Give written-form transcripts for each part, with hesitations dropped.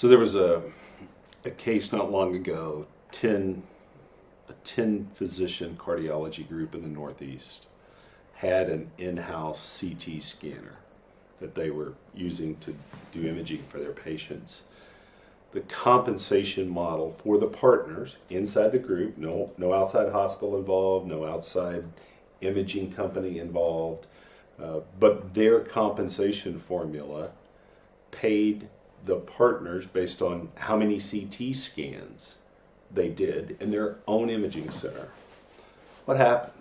So there was a case not long ago, a 10 physician cardiology group in the Northeast had an in-house CT scanner that they were using to do imaging for their patients. The compensation model for the partners inside the group, no outside hospital involved, no outside imaging company involved, but their compensation formula paid the partners based on how many CT scans they did in their own imaging center. What happened?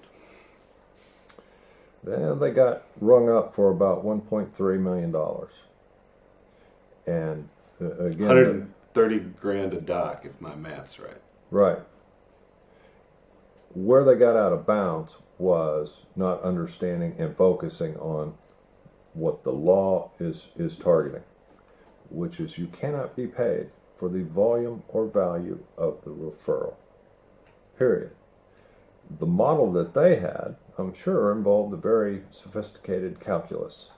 Then they got rung up for about $1.3 million. And again, 130 grand a doc, if my math's right. right. Where they got out of bounds was not understanding and focusing on what the law is targeting, which is you cannot be paid for the volume or value of the referral, period. The model that they had, I'm sure, involved a very sophisticated calculus.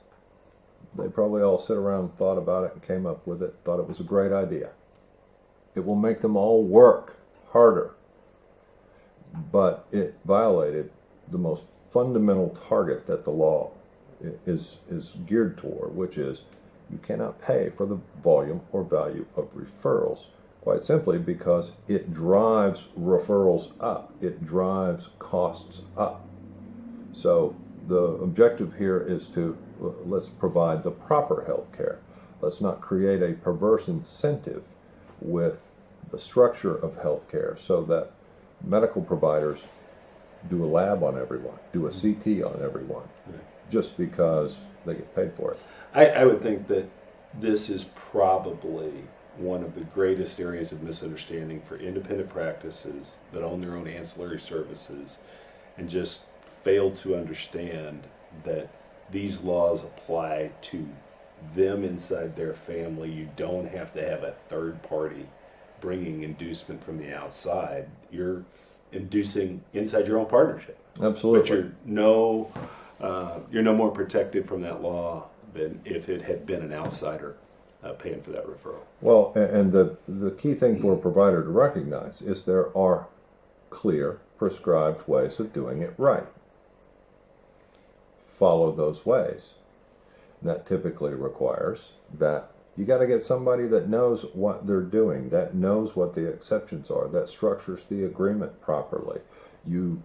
They probably all sit around and thought about it and came up with it, thought it was a great idea. It will make them all work harder, but it violated the most fundamental target that the law is geared toward, which is you cannot pay for the volume or value of referrals, quite simply because it drives referrals up. It drives costs up. So the objective here is to let's provide the proper health care. Let's not create a perverse incentive with the structure of health care so that medical providers do a lab on everyone, do a CT on everyone, just because they get paid for it. I would think that this is probably one of the greatest areas of misunderstanding for independent practices that own their own ancillary services and just fail to understand that these laws apply to them inside their family. You don't have to have a third party bringing inducement from the outside. You're inducing inside your own partnership. Absolutely. But you're no more protected from that law than if it had been an outsider paying for that referral. Well, and the key thing for a provider to recognize is there are clear, prescribed ways of doing it right. Follow those ways. That typically requires that you got to get somebody that knows what they're doing, that knows what the exceptions are, that structures the agreement properly. You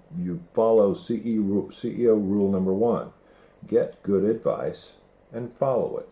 follow CEO rule number 1. Get good advice and follow it.